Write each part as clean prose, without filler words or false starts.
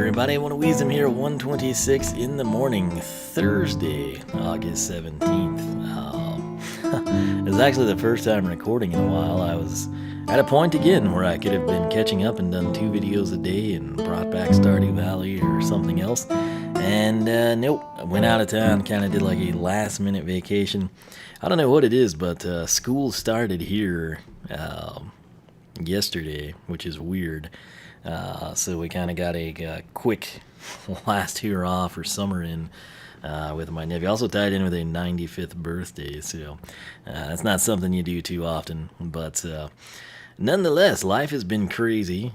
everybody, I want to Wiisdom here, 1:26 in the morning, Thursday, August 17th. It's actually the first time recording in a while. I was at a point again where I could have been catching up and done 2 videos a day and brought back Stardew Valley or something else. And nope, I went out of town, kind of did like a last minute vacation. I don't know what it is, but school started here yesterday, which is weird. So we kind of got a quick last year off for summer in with my nephew. Also tied in with a 95th birthday, so that's not something you do too often. But nonetheless, life has been crazy.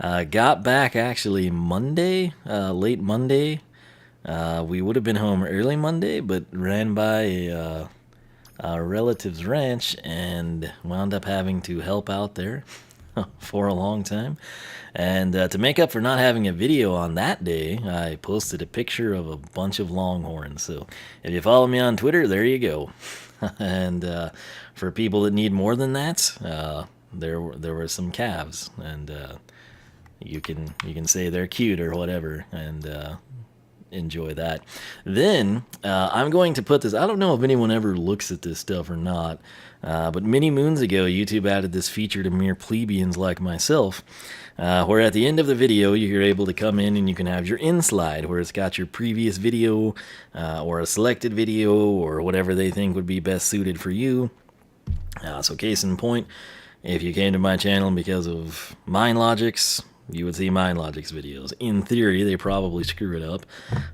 Got back actually Monday, late Monday. We would have been home early Monday, but ran by a relative's ranch and wound up having to help out there for a long time. And to make up for not having a video on that day, I posted a picture of a bunch of longhorns. So if you follow me on Twitter, there you go. And for people that need more than that, there were some calves, and you can say they're cute or whatever, and enjoy that. Then I'm going to put this, I don't know if anyone ever looks at this stuff or not, but many moons ago YouTube added this feature to mere plebeians like myself, where at the end of the video you're able to come in and you can have your in slide where it's got your previous video or a selected video or whatever they think would be best suited for you. So case in point, if you came to my channel because of MindLogic's, you would see MindLogic's videos. In theory, they probably screw it up.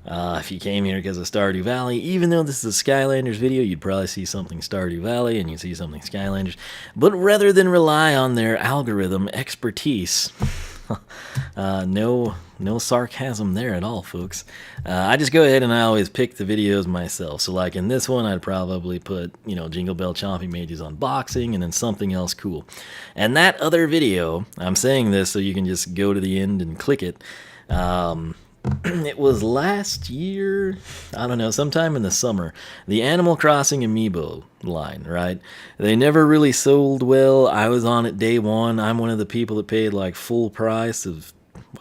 If you came here because of Stardew Valley, even though this is a Skylanders video, you'd probably see something Stardew Valley and you'd see something Skylanders. But rather than rely on their algorithm expertise, no sarcasm there at all, folks. I just go ahead and I always pick the videos myself. So like in this one, I'd probably put, Jingle Chompy Mage's unboxing and then something else cool. And that other video, I'm saying this so you can just go to the end and click it. It was last year, I don't know, sometime in the summer, the Animal Crossing Amiibo line, right? They never really sold well. I was on it day one. I'm one of the people that paid like full price of,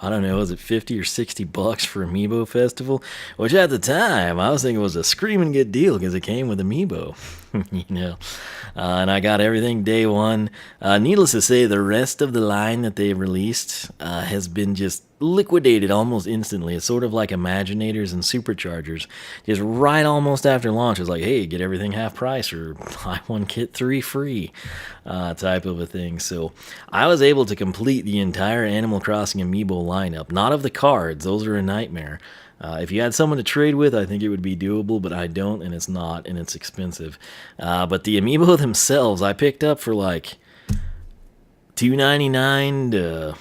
I don't know, was it 50 or 60 bucks for Amiibo Festival? Which at the time, I was thinking was a screaming good deal because it came with Amiibo, and I got everything day one. Needless to say, the rest of the line that they released has been just liquidated almost instantly. It's sort of like Imaginators and Superchargers. Just right almost after launch, it's like, hey, get everything half price or buy one get 3 free type of a thing. So I was able to complete the entire Animal Crossing Amiibo lineup. Not of the cards, those are a nightmare. If you had someone to trade with, I think it would be doable, but I don't, and it's not, and it's expensive. But the Amiibo themselves, I picked up for like $2.99 to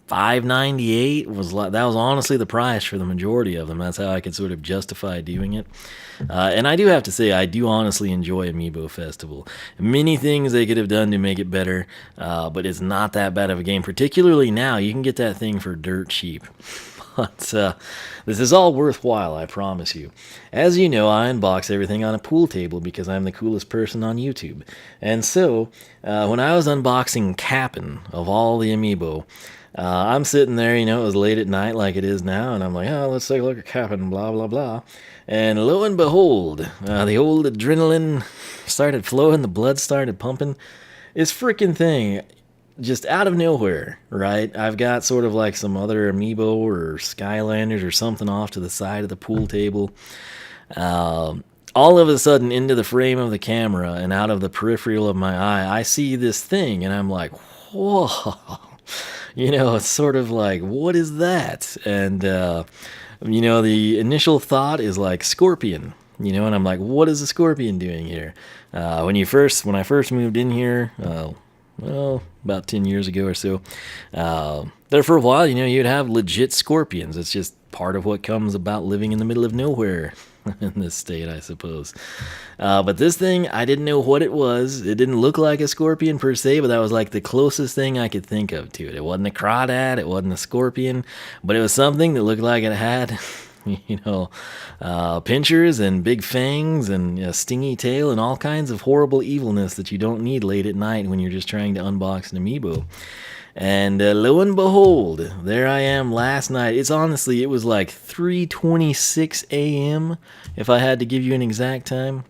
$5.98. That was honestly the price for the majority of them. That's how I could sort of justify doing it. And I do have to say, I do honestly enjoy Amiibo Festival. Many things they could have done to make it better, but it's not that bad of a game. Particularly now, you can get that thing for dirt cheap. But this is all worthwhile, I promise you. As you know, I unbox everything on a pool table because I'm the coolest person on YouTube. And so, when I was unboxing Cap'n of all the Amiibo, I'm sitting there, it was late at night like it is now, and I'm like, oh, let's take a look at Cap'n, blah, blah, blah. And lo and behold, the old adrenaline started flowing, the blood started pumping. This freaking thing, just out of nowhere, right? I've got sort of like some other Amiibo or Skylanders or something off to the side of the pool table. All of a sudden, into the frame of the camera and out of the peripheral of my eye, I see this thing, and I'm like, whoa. It's sort of like, what is that? And, the initial thought is like scorpion, and I'm like, what is a scorpion doing here? When I first moved in here, about 10 years ago or so, there for a while, you'd have legit scorpions. It's just part of what comes about living in the middle of nowhere in this state, I suppose. But this thing, I didn't know what it was. It didn't look like a scorpion per se, but that was like the closest thing I could think of to it. It wasn't a crawdad, it wasn't a scorpion, but it was something that looked like it had pinchers and big fangs and a stingy tail and all kinds of horrible evilness that you don't need late at night when you're just trying to unbox an Amiibo. And lo and behold, there I am last night. It was like 3:26 a.m. if I had to give you an exact time.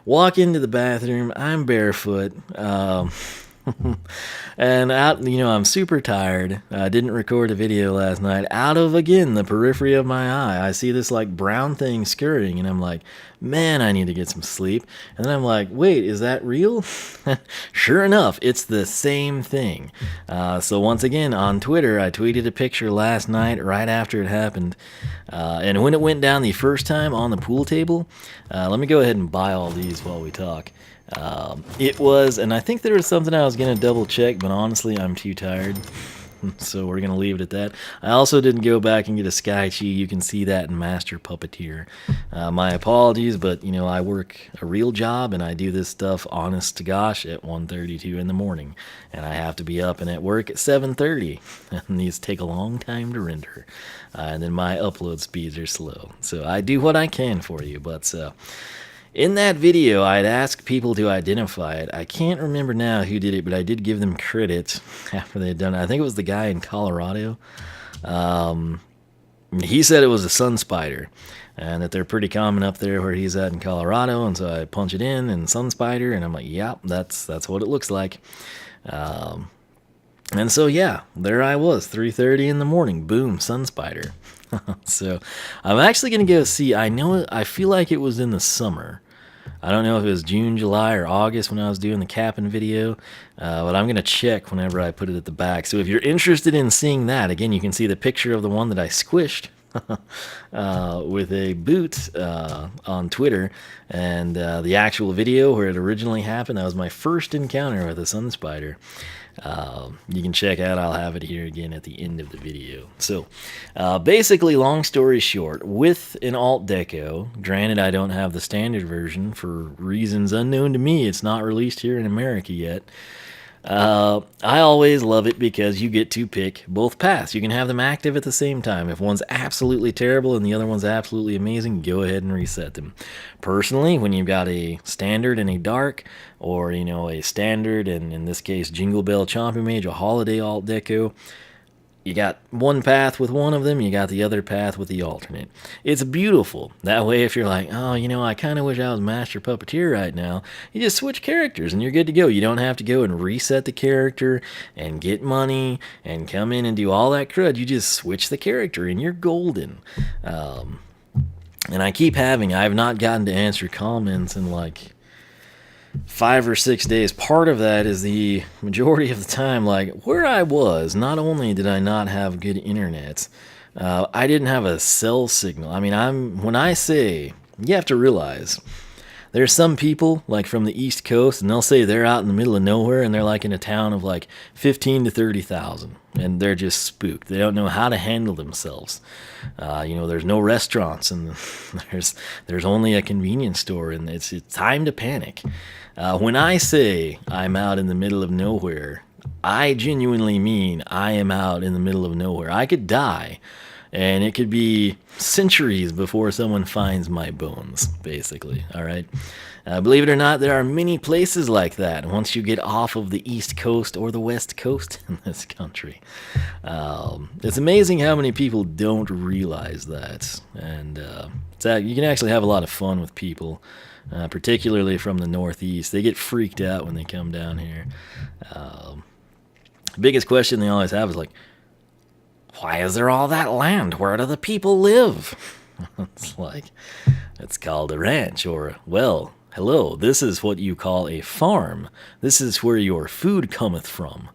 Walk into the bathroom. I'm barefoot. And I'm super tired. I didn't record a video last night. Out of, again, the periphery of my eye, I see this like brown thing scurrying, and I'm like, man, I need to get some sleep. And then I'm like, wait, is that real? Sure enough, it's the same thing. So once again, on Twitter, I tweeted a picture last night right after it happened. And when it went down the first time on the pool table, let me go ahead and buy all these while we talk. It was, and I think there was something I was going to double check, but honestly, I'm too tired. So we're going to leave it at that. I also didn't go back and get a Sky Chi. You can see that in Master Puppeteer. My apologies, but I work a real job and I do this stuff, honest to gosh, at 1:32 in the morning. And I have to be up and at work at 7:30. And these take a long time to render. And then my upload speeds are slow. So I do what I can for you, but in that video, I'd ask people to identify it. I can't remember now who did it, but I did give them credit after they had done it. I think it was the guy in Colorado. He said it was a sun spider, and that they're pretty common up there where he's at in Colorado. And so I punch it in, and sun spider, and I'm like, yeah, that's what it looks like. And so yeah, there I was, 3:30 in the morning. Boom, sun spider. So I'm actually gonna go see. I feel like it was in the summer. I don't know if it was June, July, or August when I was doing the capping video, but I'm going to check whenever I put it at the back. So if you're interested in seeing that, again, you can see the picture of the one that I squished with a boot on Twitter, and the actual video where it originally happened. That was my first encounter with a sun spider. You can check out, I'll have it here again at the end of the video. So basically, long story short, with an alt deco, granted I don't have the standard version for reasons unknown to me, it's not released here in America yet. I always love it because you get to pick both paths. You can have them active at the same time. If one's absolutely terrible and the other one's absolutely amazing, go ahead and reset them. Personally, when you've got a standard and a dark, or a standard and in this case Jingle Bell Chompy Mage, a holiday alt deco, you got one path with one of them, you got the other path with the alternate. It's beautiful. That way, if you're like, oh, I kind of wish I was Master Puppeteer right now, you just switch characters and you're good to go. You don't have to go and reset the character and get money and come in and do all that crud. You just switch the character and you're golden. And I've not gotten to answer comments in like 5 or 6 days. Part of that is the majority of the time, like where I was, not only did I not have good internet, I didn't have a cell signal. I mean, when I say, you have to realize, there's some people like from the East Coast, and they'll say they're out in the middle of nowhere, and they're like in a town of like 15 to 30,000, and they're just spooked. They don't know how to handle themselves. There's no restaurants, and there's only a convenience store, and it's time to panic. When I say I'm out in the middle of nowhere, I genuinely mean I am out in the middle of nowhere. I could die, and it could be centuries before someone finds my bones, basically, all right? Believe it or not, there are many places like that once you get off of the East Coast or the West Coast in this country. It's amazing how many people don't realize that, and you can actually have a lot of fun with people, particularly from the Northeast. They get freaked out when they come down here. The biggest question they always have is like, why is there all that land? Where do the people live? It's like, it's called a ranch, or, well, hello, this is what you call a farm. This is where your food cometh from.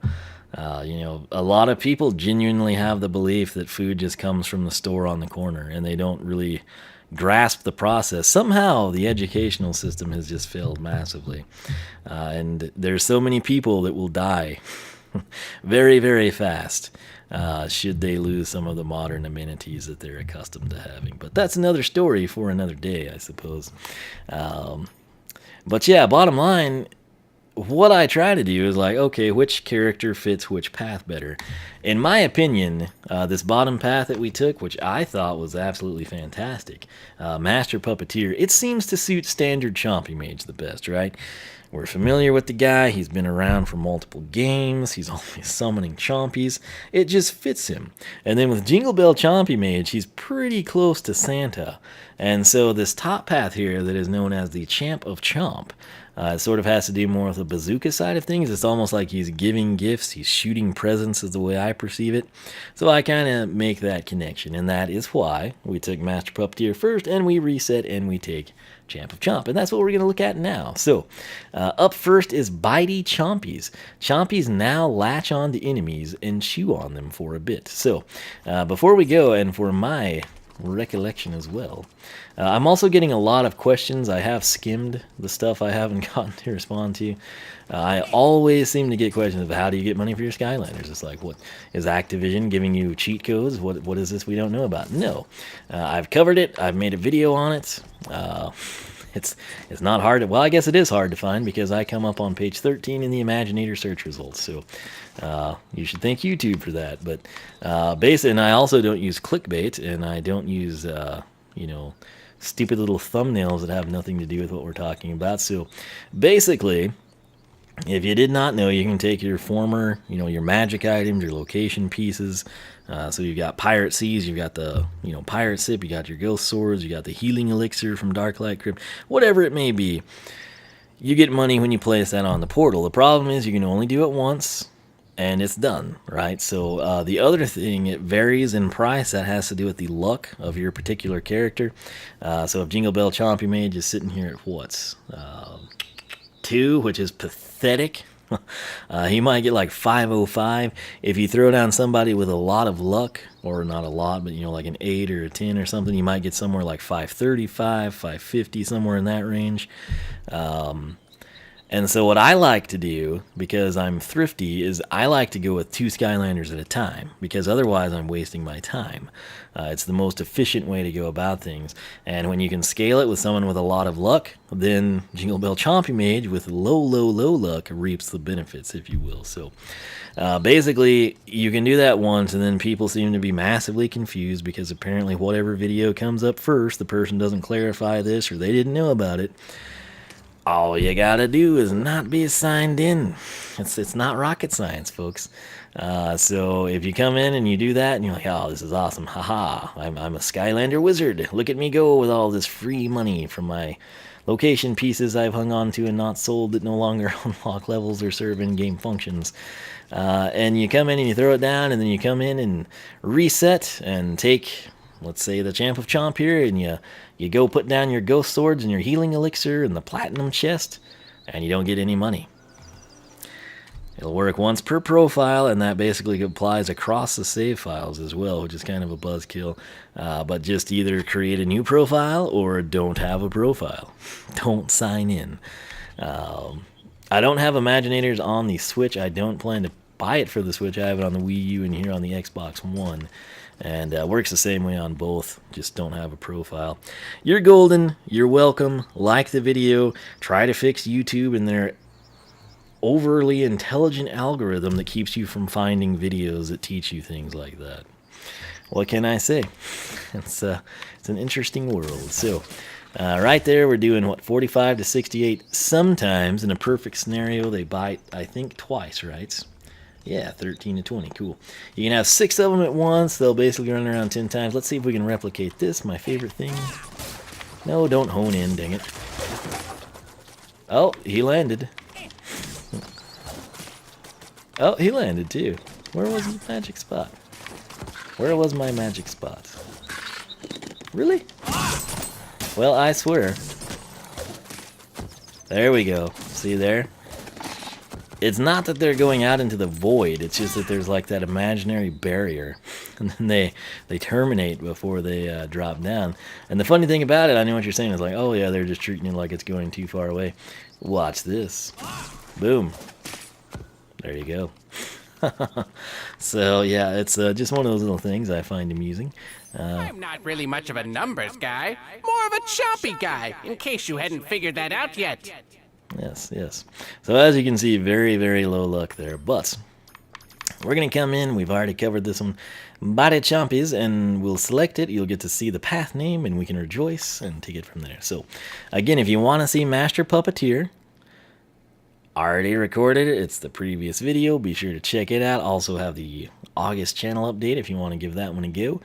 A lot of people genuinely have the belief that food just comes from the store on the corner, and they don't really grasp the process. Somehow the educational system has just failed massively. And there's so many people that will die very, very fast should they lose some of the modern amenities that they're accustomed to having. But that's another story for another day, I suppose. But yeah, bottom line, what I try to do is like, okay, which character fits which path better? In my opinion, this bottom path that we took, which I thought was absolutely fantastic, Master Puppeteer, it seems to suit standard Chompy Mage the best, right? We're familiar with the guy. He's been around for multiple games. He's always summoning Chompies. It just fits him. And then with Jingle Bell Chompy Mage, he's pretty close to Santa. And so this top path here that is known as the Champ of Chomp, it sort of has to do more with the bazooka side of things. It's almost like he's giving gifts, he's shooting presents is the way I perceive it. So I kind of make that connection, and that is why we took Master Puppeteer first, and we reset, and we take Champ of Chomp, and that's what we're going to look at now. So, up first is Bitey Chompies. Chompies now latch on to enemies and chew on them for a bit. So, before we go, and for my recollection as well, I'm also getting a lot of questions. I have skimmed the stuff I haven't gotten to respond to. I always seem to get questions of how do you get money for your Skylanders. It's like, what is Activision giving you cheat codes? What is this we don't know about? No, I've covered it. I've made a video on it. It's not hard. Well, I guess it is hard to find because I come up on page 13 in the Imaginator search results. So you should thank YouTube for that. But basically, and I also don't use clickbait, and I don't use stupid little thumbnails that have nothing to do with what we're talking about. So basically, if you did not know, you can take your former, your magic items, your location pieces. So you've got Pirate Seas, you've got the, Pirate Sip, you got your Ghost Swords, you got the Healing Elixir from Darklight Crypt, whatever it may be. You get money when you place that on the portal. The problem is you can only do it once, and it's done, right? So the other thing, it varies in price. That has to do with the luck of your particular character. So if Jingle Bell Chompy Mage is sitting here at what? 2, which is pathetic. He might get like 505. If you throw down somebody with a lot of luck, or not a lot, but like an 8 or a 10 or something, you might get somewhere like 535, 550, somewhere in that range. And so what I like to do, because I'm thrifty, is I like to go with 2 Skylanders at a time, because otherwise I'm wasting my time. It's the most efficient way to go about things. And when you can scale it with someone with a lot of luck, then Jingle Bell Chompy Mage with low luck reaps the benefits, if you will. So basically, you can do that once, and then people seem to be massively confused, because apparently whatever video comes up first, the person doesn't clarify this, or they didn't know about it. All you gotta do is not be signed in. It's not rocket science, folks. So if you come in and you do that and you're like, oh, this is awesome, haha, I'm a Skylander wizard. Look at me go with all this free money from my location pieces I've hung on to and not sold that no longer unlock levels or serve in-game functions. And you come in and you throw it down, and then you come in and reset and take, let's say, the Champ of Chomp here, and you go put down your Ghost Swords and your Healing Elixir and the Platinum Chest, and you don't get any money. It'll work once per profile, and that basically applies across the save files as well, which is kind of a buzzkill. But just either create a new profile or don't have a profile. Don't sign in. I don't have Imaginators on the Switch. I don't plan to buy it for the Switch. I have it on the Wii U and here on the Xbox One. And works the same way on both, just don't have a profile. You're golden, you're welcome, like the video, try to fix YouTube and their overly intelligent algorithm that keeps you from finding videos that teach you things like that. What can I say? It's an interesting world. So, right there we're doing, 45 to 68. Sometimes, in a perfect scenario, they bite, I think, twice, right? Yeah, 13 to 20, cool. You can have 6 of them at once. They'll basically run around 10 times. Let's see if we can replicate this, my favorite thing. No, don't hone in, dang it. Oh, he landed. Oh, he landed too. Where was his magic spot? Where was my magic spot? Really? Well, I swear. There we go. See there? It's not that they're going out into the void, it's just that there's like that imaginary barrier, and then they terminate before they drop down. And the funny thing about it, I know what you're saying, is like, oh yeah, they're just treating it like it's going too far away. Watch this. Boom. There you go. So yeah, it's just one of those little things I find amusing. I'm not really much of a numbers guy, more of a chompy guy, in case you hadn't figured that out yet. Yes, yes. So as you can see, very, very low luck there. But we're going to come in. We've already covered this one. Body Chompies, and we'll select it. You'll get to see the path name, and we can rejoice and take it from there. So, again, if you want to see Master Puppeteer, already recorded it. It's the previous video. Be sure to check it out. Also have the August channel update if you want to give that one a go.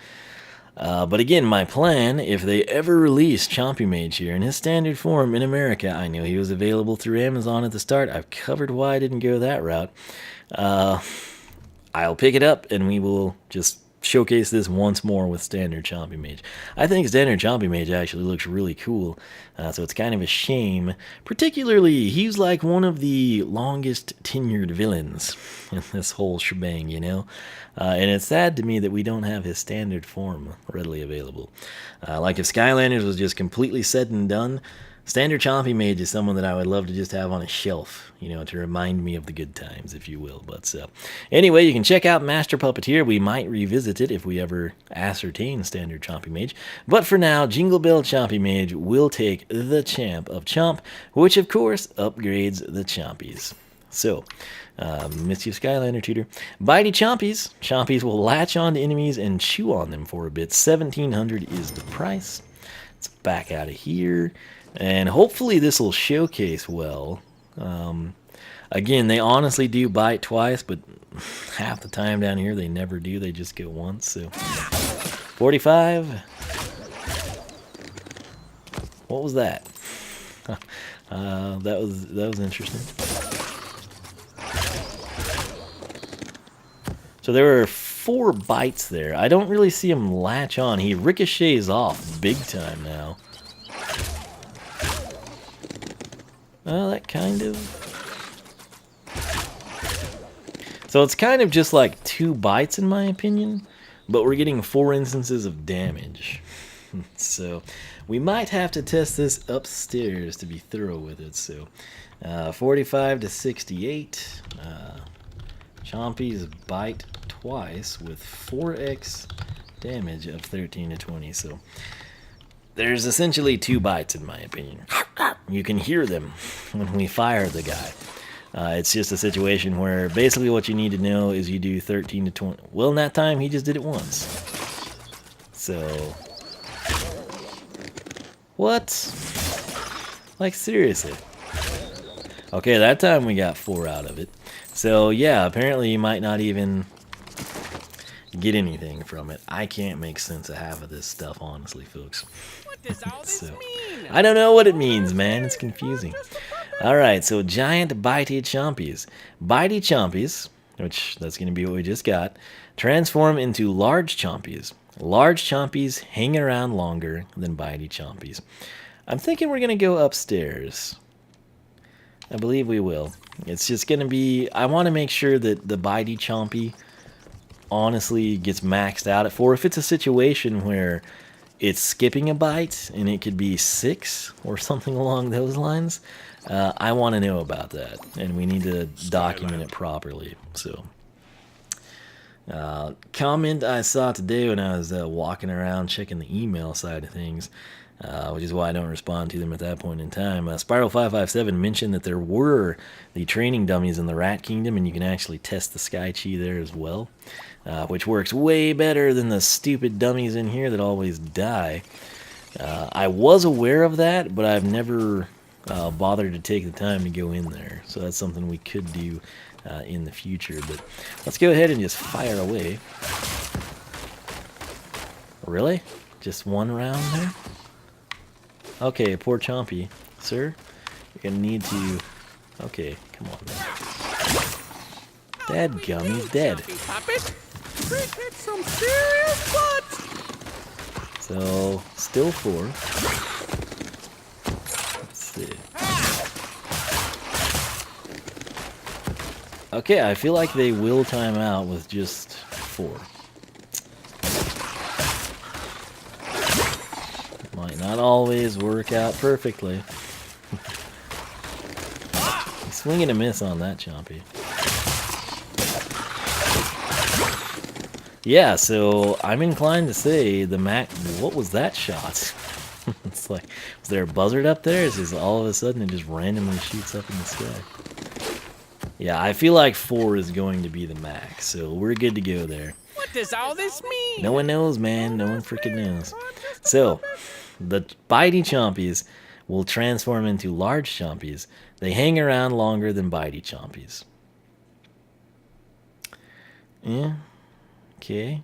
But again, my plan, if they ever release Chompy Mage here in his standard form in America, I know he was available through Amazon at the start. I've covered why I didn't go that route. I'll pick it up and we will just showcase this once more with standard Chompy Mage. I think standard Chompy Mage actually looks really cool, so it's kind of a shame. Particularly, he's like one of the longest tenured villains in this whole shebang, you know? And it's sad to me that we don't have his standard form readily available. Like if Skylanders was just completely said and done, standard Chompy Mage is someone that I would love to just have on a shelf, you know, to remind me of the good times, if you will. But anyway, you can check out Master Puppeteer. We might revisit it if we ever ascertain standard Chompy Mage. But for now, Jingle Bell Chompy Mage will take the champ of Chomp, which of course upgrades the Chompies. So, miss you, Skylander Tutor. Bitey Chompies. Chompies will latch on to enemies and chew on them for a bit. 1,700 is the price. Let's back out of here. And hopefully this will showcase well. Again, they honestly do bite twice, but half the time down here they never do. They just go once. So 45. What was that? That was interesting. So there were 4 bites there. I don't really see him latch on. He ricochets off big time now. Well, that kind of... So it's kind of just like 2 bites in my opinion, but we're getting 4 instances of damage. So we might have to test this upstairs to be thorough with it. So 45 to 68. Chompies bite twice with 4x damage of 13 to 20. So there's essentially 2 bites in my opinion. You can hear them when we fire the guy. It's just a situation where basically what you need to know is you do 13 to 20. Well, in that time, he just did it once. So... What? Like, seriously. Okay, that time we got 4 out of it. So, yeah, apparently you might not even get anything from it. I can't make sense of half of this stuff, honestly, folks. What does all this mean? I don't know what it means, man. It's confusing. Alright, so giant bitey chompies. Bitey chompies, which that's going to be what we just got, transform into large chompies. Large chompies hang around longer than bitey chompies. I'm thinking we're going to go upstairs. I believe we will. It's just going to be... I want to make sure that the bitey chompy honestly gets maxed out at 4. If it's a situation where it's skipping a bite and it could be 6 or something along those lines, I want to know about that, and we need to document it properly. So, comment I saw today when I was walking around checking the email side of things, which is why I don't respond to them at that point in time. Spiral557 mentioned that there were the training dummies in the Rat Kingdom, and you can actually test the Sky Chi there as well, which works way better than the stupid dummies in here that always die. I was aware of that, but I've never bothered to take the time to go in there, so that's something we could do in the future. But let's go ahead and just fire away. Really? Just 1 round there? Okay, poor Chompy. Sir, you're gonna need to... Okay, come on, man. Dadgum, he's dead. Some serious butts. So, still 4. Let's see. Okay, I feel like they will time out with just 4. Might not always work out perfectly. Swing and a miss on that Chompy. Yeah, so I'm inclined to say the Mac... What was that shot? It's like, was there a buzzard up there? It's just all of a sudden it just randomly shoots up in the sky. Yeah, I feel like 4 is going to be the max, so we're good to go there. What does all this mean? No one knows, man. No one freaking knows. So, the bitey chompies will transform into large chompies. They hang around longer than bitey chompies. Yeah. Okay.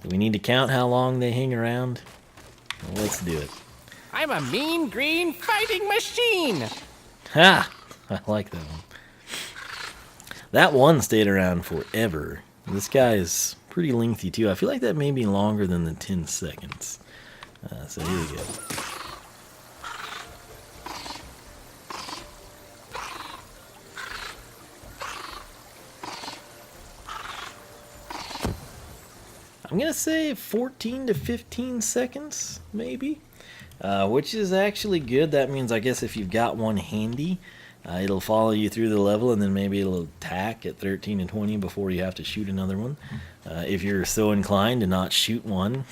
Do we need to count how long they hang around? Well, let's do it. I'm a mean green fighting machine. Ha! I like that one. That one stayed around forever. This guy is pretty lengthy too. I feel like that may be longer than the 10 seconds. So here we go. I'm going to say 14 to 15 seconds, maybe. Which is actually good. That means, I guess, if you've got one handy, it'll follow you through the level, and then maybe it'll attack at 13 and 20 before you have to shoot another one. If you're so inclined to not shoot one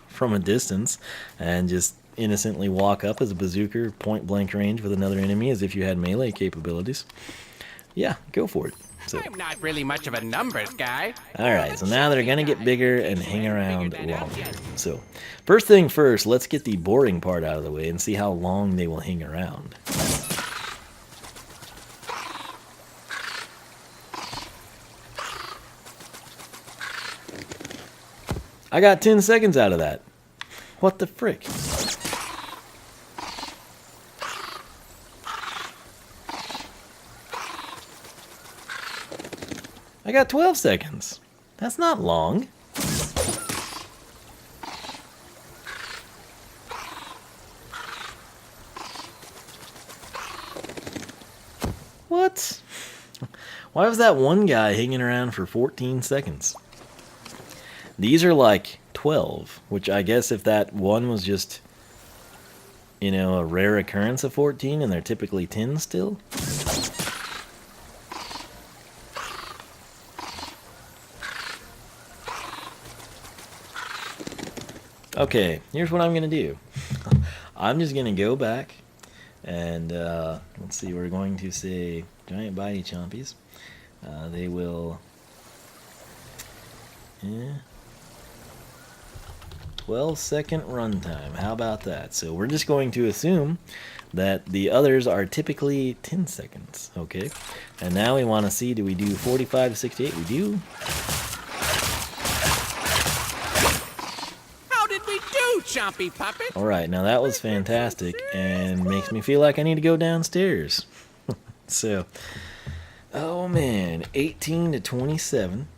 from a distance and just innocently walk up as a bazooka point blank range with another enemy as if you had melee capabilities, yeah, go for it. So, I'm not really much of a numbers guy. alright, so now they're going to get bigger and hang around longer. So, first thing first, let's get the boring part out of the way and see how long they will hang around. I got 10 seconds out of that. What the frick? I got 12 seconds. That's not long. What? Why was that one guy hanging around for 14 seconds? These are like 12, which I guess if that one was just, you know, a rare occurrence of 14 and they're typically 10 still. Okay, here's what I'm going to do. I'm just going to go back and let's see, we're going to say giant bitey chompies. They will... 12-second runtime. How about that? So we're just going to assume that the others are typically 10 seconds. Okay. And now we want to see, do we do 45 to 68? We do. How did we do, Chompy Puppet? Alright, now that was fantastic and makes me feel like I need to go downstairs. So, oh man, 18 to 27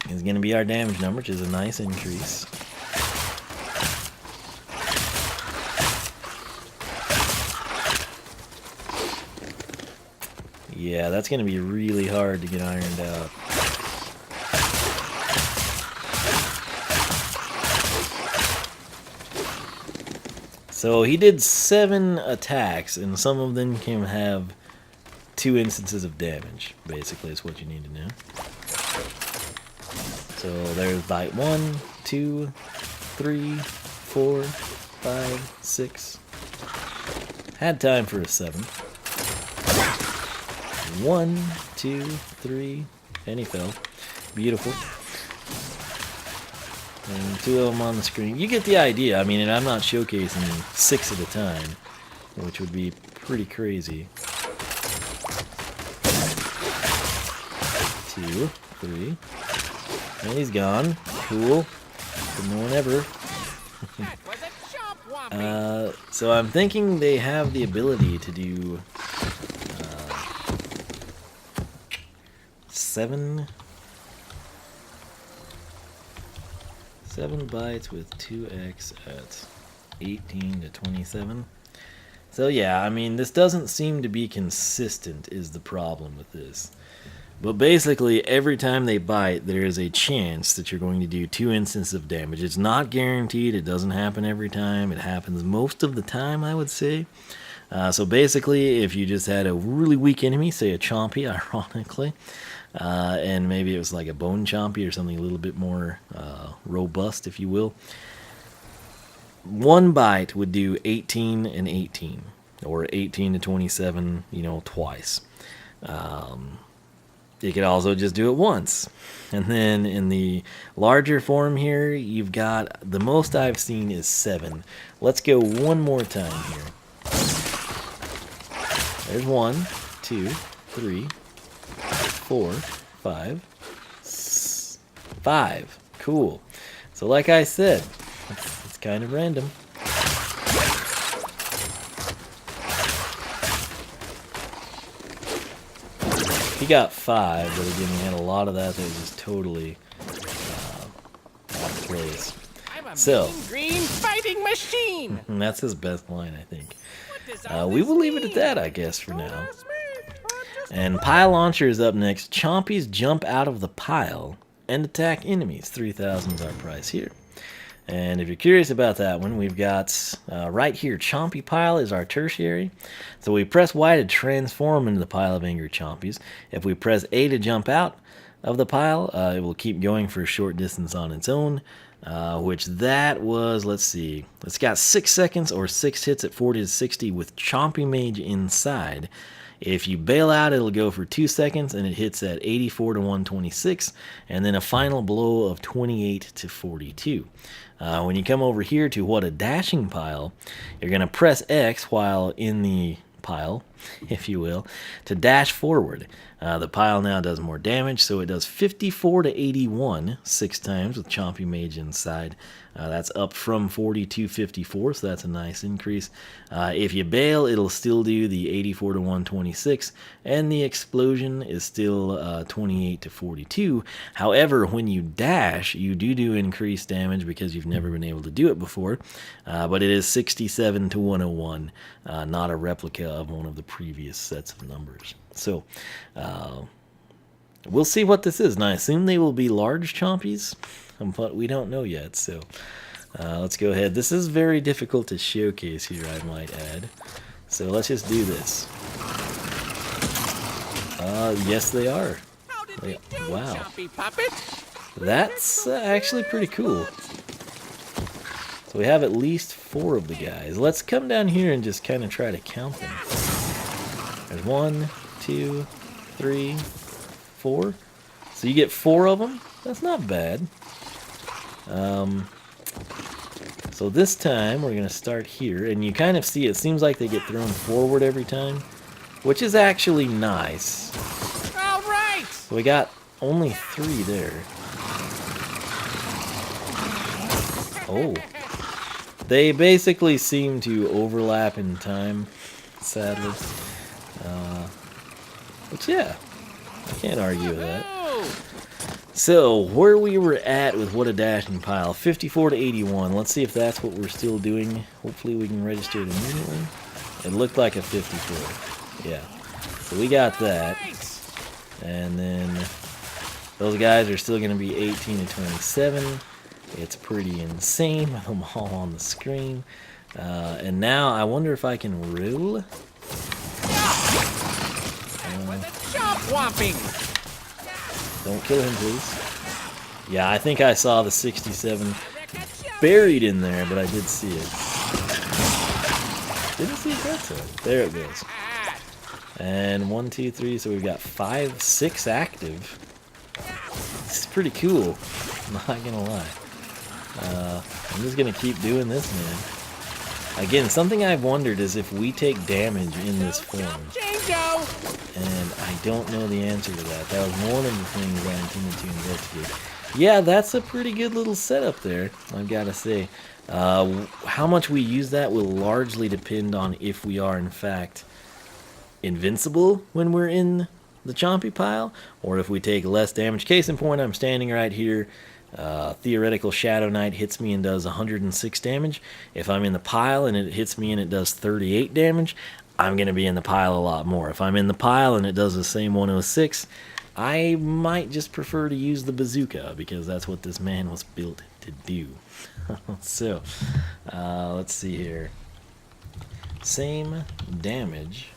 is going to be our damage number, which is a nice increase. Yeah, that's going to be really hard to get ironed out. So he did 7 attacks, and some of them can have 2 instances of damage, basically, is what you need to know. So there's bite 1, 2, 3, 4, 5, 6. Had time for a 7. 1, 2, 3, and he fell. Beautiful. And 2 of them on the screen. You get the idea. I mean, and I'm not showcasing 6 at a time, which would be pretty crazy. 2, 3, and he's gone. Cool. But no one ever. So I'm thinking they have the ability to do 7 bites with 2x at 18 to 27. So yeah, I mean, this doesn't seem to be consistent is the problem with this. But basically, every time they bite, there is a chance that you're going to do 2 instances of damage. It's not guaranteed. It doesn't happen every time. It happens most of the time, I would say. So basically, if you just had a really weak enemy, say a Chompy, ironically, and maybe it was like a bone Chompy or something a little bit more robust, if you will, 1 bite would do 18 and 18, or 18 to 27, you know, twice. You could also just do it once. And then in the larger form here, you've got, the most I've seen is 7. Let's go one more time here. There's 1, 2, 3, 4, 5, 5. Cool. So like I said, it's kind of random. He got 5, but again, he had a lot of that was just totally out of place. I'm a So, mean green fighting machine. and that's his best line, I think. We will leave it at that, I guess, for now. And pile launcher is up next. Chompies jump out of the pile and attack enemies. 3,000 is our price here. And if you're curious about that one, we've got right here, Chompy Pile is our tertiary. So we press Y to transform into the pile of angry Chompies. If we press A to jump out of the pile, it will keep going for a short distance on its own. Which that was, let's see, it's got 6 seconds or 6 hits at 40 to 60 with Chompy Mage inside. If you bail out, it'll go for 2 seconds and it hits at 84 to 126, and then a final blow of 28 to 42. When you come over here to what a dashing pile, you're going to press X while in the pile, if you will, to dash forward. The pile now does more damage, so it does 54 to 81 6 times with Chompy Mage inside. That's up from 40 to 54, so that's a nice increase. If you bail, it'll still do the 84 to 126, and the explosion is still 28 to 42. However, when you dash, you do increased damage because you've never been able to do it before, but it is 67 to 101, not a replica of one of the previous sets of numbers. So, we'll see what this is. And I assume they will be large Chompies, but we don't know yet. So, let's go ahead. This is very difficult to showcase here, I might add. So let's just do this. Yes, they are. Wow. Chompy puppet? That's actually pretty cool. So we have at least 4 of the guys. Let's come down here and just kind of try to count them. There's 1, 2, 3, 4. So you get 4 of them. That's not bad. So this time we're going to start here, and you kind of see it seems like they get thrown forward every time, which is actually nice. All right. So we got only 3 there. Oh. They basically seem to overlap in time, sadly. But yeah, I can't argue with that. So, where we were at with what a dashing pile, 54 to 81. Let's see if that's what we're still doing. Hopefully we can register it immediately. It looked like a 54. Yeah. So we got that. And then those guys are still going to be 18 to 27. It's pretty insane with them all on the screen. And now I wonder if I can roll. Don't kill him, please. Yeah, I think I saw the 67 buried in there, but I did see it. Didn't see it that time. There it goes. And 1, 2, 3, so we've got 5, 6 active. This is pretty cool. I'm not gonna lie. I'm just gonna keep doing this, man. Again, something I've wondered is if we take damage in this form. And I don't know the answer to that. That was one of the things I intended to investigate. Yeah, that's a pretty good little setup there, I've got to say. How much we use that will largely depend on if we are, in fact, invincible when we're in the Chompy pile, or if we take less damage. Case in point, I'm standing right here. Theoretical Shadow Knight hits me and does 106 damage. If I'm in the pile and it hits me and it does 38 damage, I'm going to be in the pile a lot more. If I'm in the pile and it does the same 106, I might just prefer to use the bazooka because that's what this man was built to do. So, let's see here. Same damage.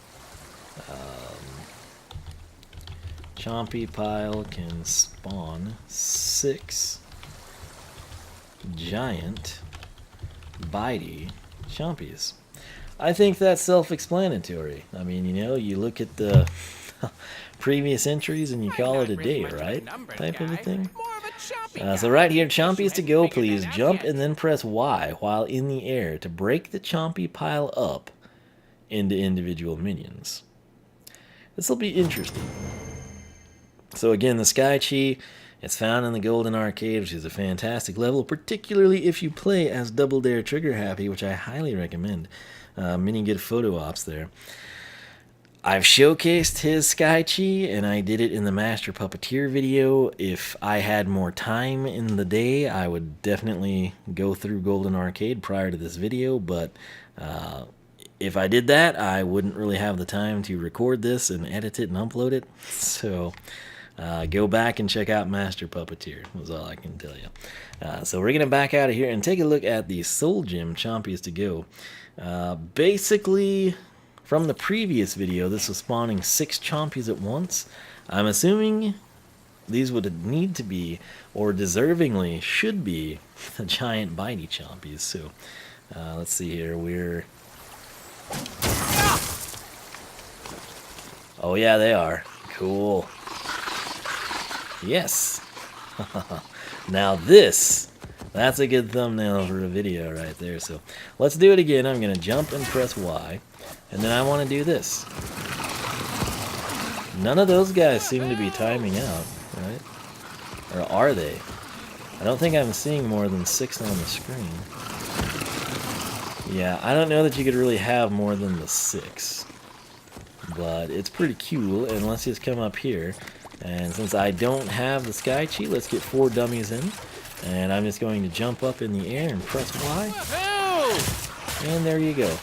Chompy pile can spawn 6 giant bitey Chompies. I think that's self-explanatory. I mean, you know, you look at the previous entries and you call it a day, right? Type of a thing. So right here, Chompies to go, please. Jump and then press Y while in the air to break the Chompy pile up into individual minions. this will be interesting. So again, the Sky Chi, it's found in the Golden Arcade, which is a fantastic level, particularly if you play as Double Dare Trigger Happy, which I highly recommend. Many good photo ops there. I've showcased his Sky Chi, and I did it in the Master Puppeteer video. If I had more time in the day, I would definitely go through Golden Arcade prior to this video, but if I did that, I wouldn't really have the time to record this and edit it and upload it. So go back and check out Master Puppeteer, was all I can tell you. So we're going to back out of here and take a look at the Soul Gem Chompies to go. Basically, from the previous video, this was spawning 6 Chompies at once. I'm assuming these would need to be, or deservingly should be, the giant bitey Chompies. So let's see here. Oh yeah, they are. Cool. Yes. Now that's a good thumbnail for a video right there. So let's do it again. I'm going to jump and press Y. And then I want to do this. None of those guys seem to be timing out, right? Or are they? I don't think I'm seeing more than 6 on the screen. Yeah, I don't know that you could really have more than the 6. But it's pretty cool, and let's just come up here. And since I don't have the Sky Chi, let's get 4 dummies in. And I'm just going to jump up in the air and press Y. And there you go.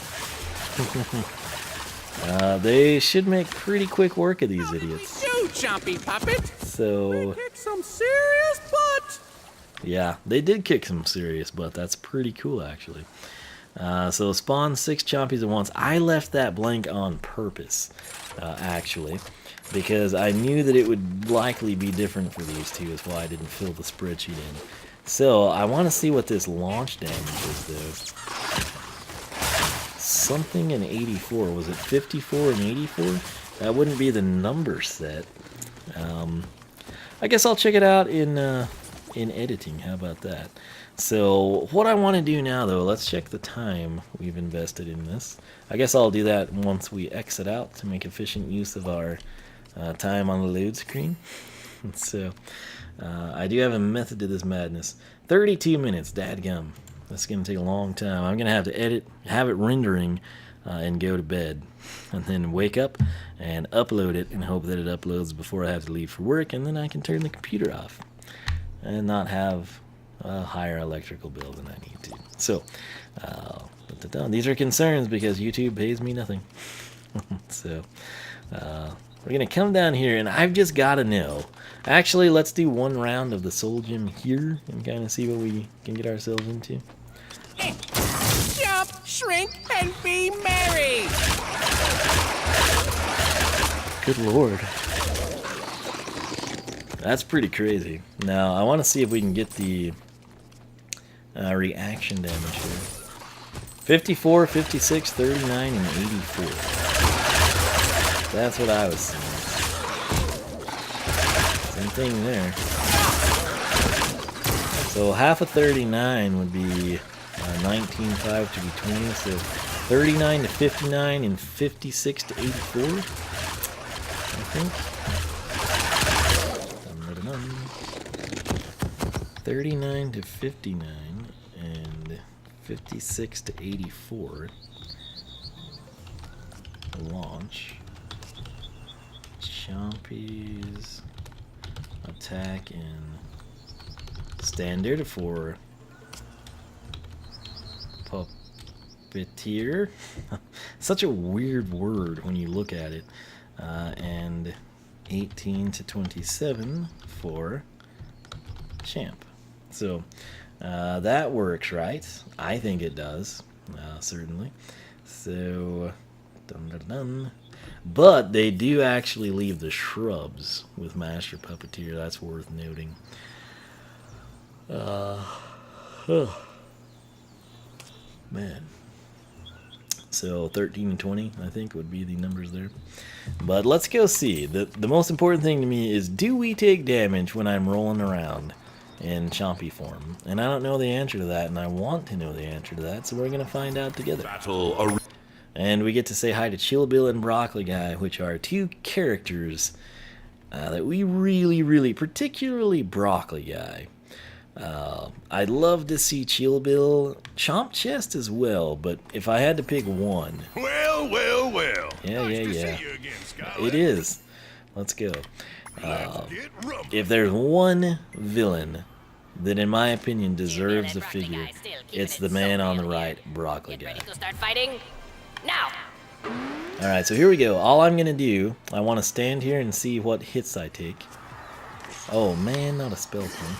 They should make pretty quick work of these idiots. You Chompy puppet! So Kick some serious butt! yeah, they did kick some serious butt. That's pretty cool, actually. So spawn 6 Chompies at once. I left that blank on purpose, actually, because I knew that it would likely be different for these two. Is why I didn't fill the spreadsheet in. So I want to see what this launch damage is, though. Something in 84. Was it 54 and 84? That wouldn't be the number set. I guess I'll check it out in editing. How about that? So what I want to do now, though, let's check the time we've invested in this. I guess I'll do that once we exit out to make efficient use of our time on the load screen. So I do have a method to this madness. 32 minutes, dadgum. That's going to take a long time. I'm going to have to edit, have it rendering, and go to bed. And then wake up and upload it and hope that it uploads before I have to leave for work. And then I can turn the computer off and not have a higher electrical bill than I need to. So, these are concerns because YouTube pays me nothing. So, we're going to come down here and I've just got to know. Actually, let's do one round of the Soul Gem here and kind of see what we can get ourselves into. Jump, shrink, and be merry! Good lord. That's pretty crazy. Now, I want to see if we can get the reaction damage here. 54, 56, 39, and 84. That's what I was seeing. Same thing there. So half of 39 would be 19.5 to be 20, so 39 to 59 and 56 to 84, I think. 39 to 59 and 56 to 84. Launch. Chompies. Attack and standard for puppeteer. Such a weird word when you look at it. And 18 to 27 for champ. So that works, right? I think it does, certainly. So, dun dun dun. But they do actually leave the shrubs with Master Puppeteer. That's worth noting. Man. So 13 and 20, I think, would be the numbers there. But let's go see. The most important thing to me is, do we take damage when I'm rolling around in Chompy form? And I don't know the answer to that, and I want to know the answer to that, so we're going to find out together. And we get to say hi to Chill Bill and Broccoli Guy, which are two characters that we really, particularly Broccoli Guy. I'd love to see Chill Bill, Chomp Chest as well, but if I had to pick one. Well. Yeah. See you again, Skylar. It is. Let's go. Let's get rumbling. If there's one villain that, in my opinion, deserves a figure, it's the man on the right, Broccoli Guy. Ready to start fighting? Now! Alright, so here we go. All I'm going to do, I want to stand here and see what hits I take. Oh man, not a spell tank.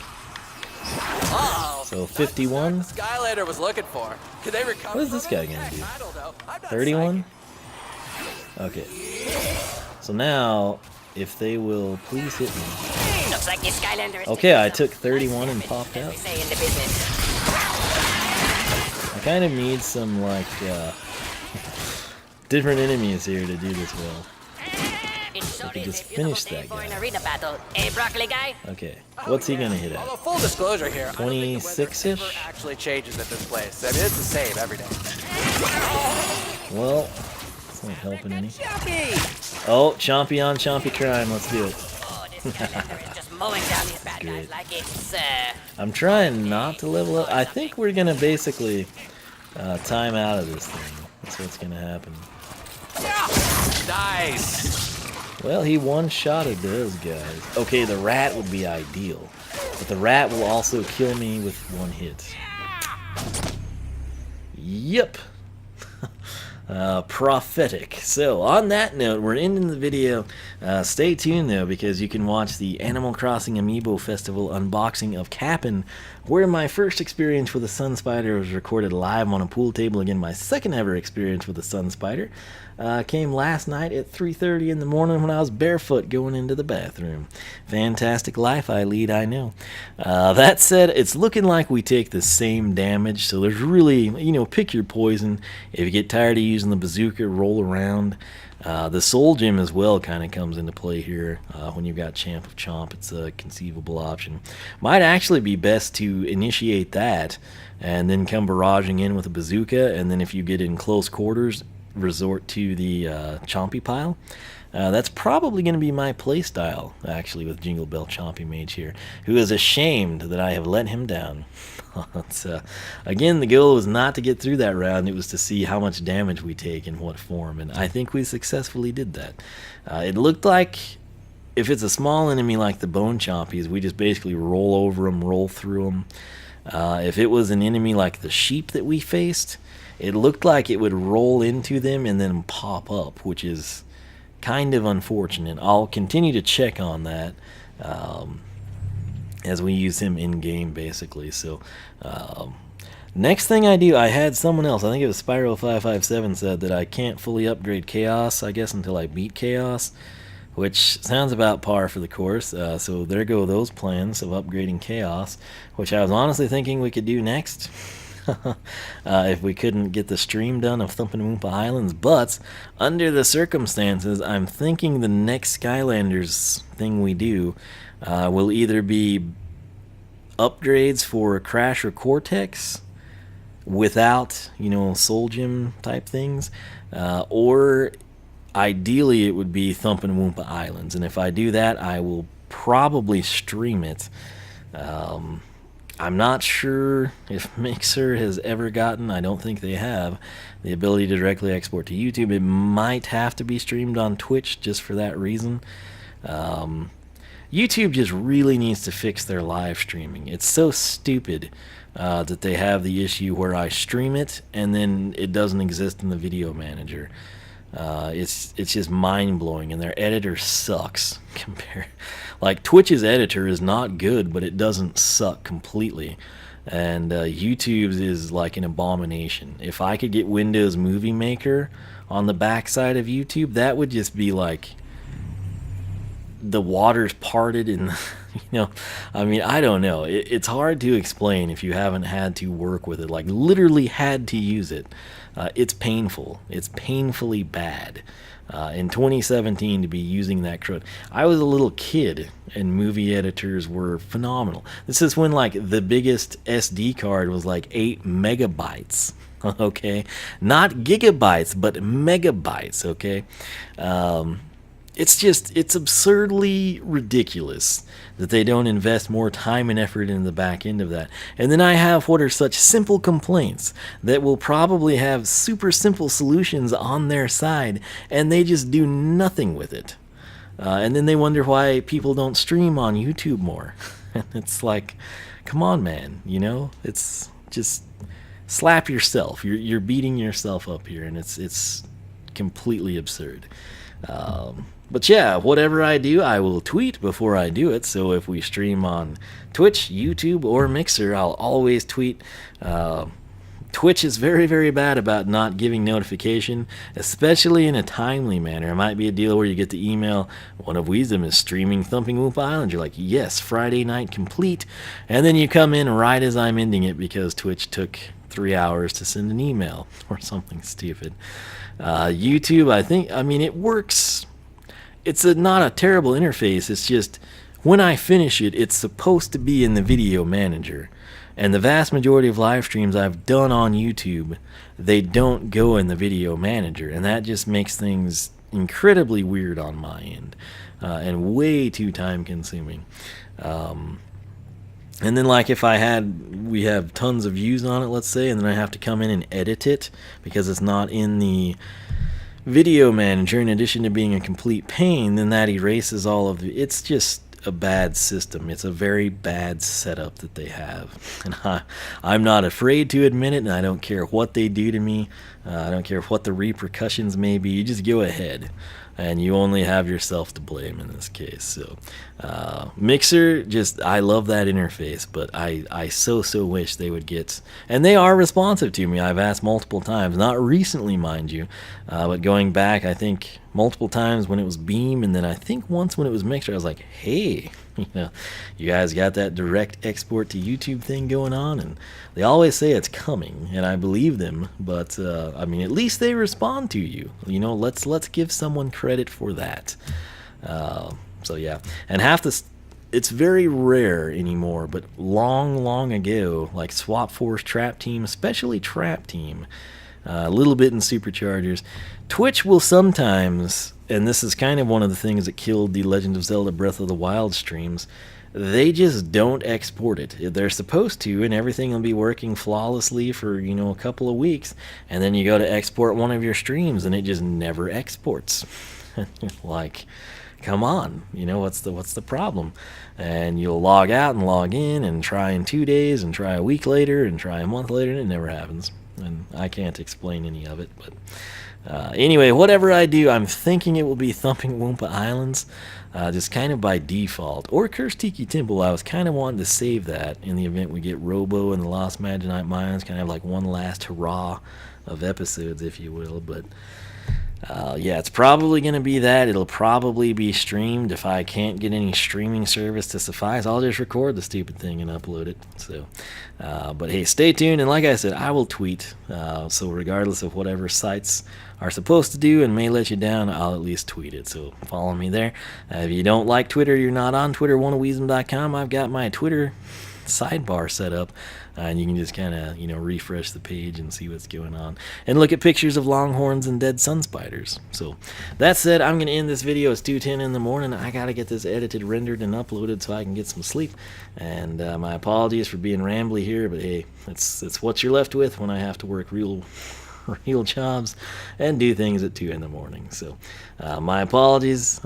Uh-oh. So 51. Skylander was looking for. Could they recover? What is this guy going to do? I don't know. I'm not 31? Okay. So now, if they will please hit me. Looks like the Skylanders. Okay, I took 31 and popped As out. we say in the business. I kind of need some, like, different enemies here to do this well. It sure could is just a beautiful finish day that for guy. an arena battle. Eh, Broccoli Guy? Okay, what's he going to hit Although at? full disclosure here, I don't think the weather 26-ish? ever actually changes at this place. I mean, it's the same every day. Well, it's not helping any. Chompy! Oh, Chompy on Chompy crime. Let's do it. Oh, this Skylander is just mowing down these bad guys Great. like it's, I'm trying not to level up. I think we're going to basically time out of this thing. That's what's going to happen. Nice. Well, he one-shotted those guys. Okay, the rat would be ideal. But the rat will also kill me with one hit. Yep. Prophetic. So, on that note, we're ending the video. Stay tuned, though, because you can watch the Animal Crossing Amiibo Festival unboxing of Cap'n, where my first experience with a Sun Spider was recorded live on a pool table. Again, my second ever experience with a Sun Spider came last night at 3:30 in the morning when I was barefoot going into the bathroom. Fantastic life I lead, I know. That said, it's looking like we take the same damage, so there's really, pick your poison. If you get tired of using the bazooka, roll around. The Soul Gem as well kind of comes into play here when you've got Champ of Chomp. It's a conceivable option. Might actually be best to initiate that and then come barraging in with a bazooka, and then if you get in close quarters, resort to the Chompy pile. That's probably going to be my playstyle, actually, with Jingle Bell Chompy Mage here, who is ashamed that I have let him down. Again, the goal was not to get through that round, it was to see how much damage we take in what form, and I think we successfully did that. It looked like if it's a small enemy like the Bone Chompies, we just basically roll over them, roll through them. If it was an enemy like the sheep that we faced, it looked like it would roll into them and then pop up, which is kind of unfortunate. I'll continue to check on that as we use him in-game, basically. So, next thing I do, I had someone else, I think it was Spyro557, said that I can't fully upgrade Chaos, I guess, until I beat Chaos, which sounds about par for the course. So there go those plans of upgrading Chaos, which I was honestly thinking we could do next. If we couldn't get the stream done of Thumpin' Moompa Islands, but under the circumstances, I'm thinking the next Skylanders thing we do will either be upgrades for Crash or Cortex without, Soul Gem type things, or ideally it would be Thumpin' Moompa Islands, and if I do that, I will probably stream it. I'm not sure if Mixer has ever gotten, I don't think they have, the ability to directly export to YouTube. It might have to be streamed on Twitch just for that reason. YouTube just really needs to fix their live streaming. It's so stupid that they have the issue where I stream it and then it doesn't exist in the video manager. It's just mind-blowing, and their editor sucks. Like, Twitch's editor is not good, but it doesn't suck completely, and YouTube's is like an abomination. If I could get Windows Movie Maker on the backside of YouTube, that would just be like the waters parted and I don't know. It's hard to explain if you haven't had to work with it, like literally had to use it. It's painful. It's painfully bad. In 2017 to be using that crud. I was a little kid and movie editors were phenomenal. This is when like the biggest SD card was like 8 megabytes. Okay, not gigabytes, but megabytes. Okay, it's absurdly ridiculous that they don't invest more time and effort in the back end of that. And then I have what are such simple complaints that will probably have super simple solutions on their side, and they just do nothing with it. And then they wonder why people don't stream on YouTube more. And it's like, come on, man, it's just slap yourself. You're beating yourself up here, and it's completely absurd. But yeah, whatever I do, I will tweet before I do it. So if we stream on Twitch, YouTube, or Mixer, I'll always tweet. Twitch is very, very bad about not giving notification, especially in a timely manner. It might be a deal where you get the email, one of Wiisdom is streaming Thumping Whoop Island. You're like, yes, Friday night complete. And then you come in right as I'm ending it because Twitch took 3 hours to send an email or something stupid. YouTube, I mean, it works. It's not a terrible interface. It's just when I finish it, it's supposed to be in the video manager. And the vast majority of live streams I've done on YouTube, they don't go in the video manager. And that just makes things incredibly weird on my end and way too time consuming. And then like if we have tons of views on it, let's say, and then I have to come in and edit it because it's not in the video manager, in addition to being a complete pain, then that erases all of it's just a bad system. It's a very bad setup that they have, and I'm not afraid to admit it, and I don't care what they do to me. I don't care what the repercussions may be. You just go ahead, and you only have yourself to blame in this case. So Mixer, I love that interface, but I so wish they would get, and they are responsive to me. I've asked multiple times, not recently, mind you, but going back, I think multiple times when it was Beam, and then I think once when it was Mixer, I was like, hey, you guys got that direct export to YouTube thing going on, and they always say it's coming, and I believe them, but I mean, at least they respond to you. Let's give someone credit for that. So yeah, and it's very rare anymore, but long ago, like Swap Force, Trap Team, especially Trap Team, a little bit in Superchargers, Twitch will sometimes, and this is kind of one of the things that killed the Legend of Zelda Breath of the Wild streams, they just don't export it. They're supposed to, and everything will be working flawlessly for, a couple of weeks, and then you go to export one of your streams, and it just never exports. Like, come on, what's the problem? And you'll log out and log in and try in 2 days and try a week later and try a month later, and it never happens. And I can't explain any of it, but anyway, whatever I do, I'm thinking it will be Thumping Wumpa Islands, just kind of by default, or Cursed Tiki Temple. I was kind of wanting to save that in the event we get Robo and the Lost Maginite Mines, kind of like one last hurrah of episodes, if you will, but yeah, it's probably going to be that. It'll probably be streamed. If I can't get any streaming service to suffice, I'll just record the stupid thing and upload it. So, but hey, stay tuned. And like I said, I will tweet. So regardless of whatever sites are supposed to do and may let you down, I'll at least tweet it. So follow me there. If you don't like Twitter, you're not on Twitter, oneofwiisdom.com. I've got my Twitter sidebar set up, and you can just kind of refresh the page and see what's going on and look at pictures of longhorns and dead sun spiders. So that said, I'm gonna end this video. It's 2:10 in the morning. I gotta get this edited, rendered, and uploaded so I can get some sleep, and my apologies for being rambly here, but hey, it's what you're left with when I have to work real jobs and do things at 2 in the morning. So my apologies.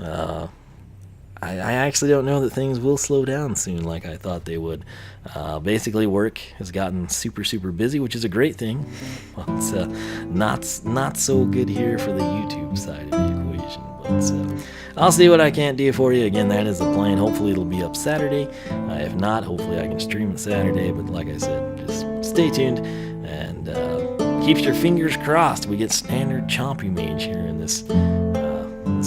I actually don't know that things will slow down soon like I thought they would. Basically, work has gotten super busy, which is a great thing. Well, it's not so good here for the YouTube side of the equation. But I'll see what I can't do for you. Again, that is the plan. Hopefully it'll be up Saturday. If not, hopefully I can stream it Saturday. But like I said, just stay tuned and keep your fingers crossed we get standard Chompy Mage here in this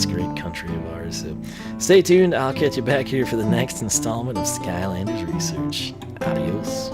great country of ours. So stay tuned. I'll catch you back here for the next installment of Skylanders Research. Adios.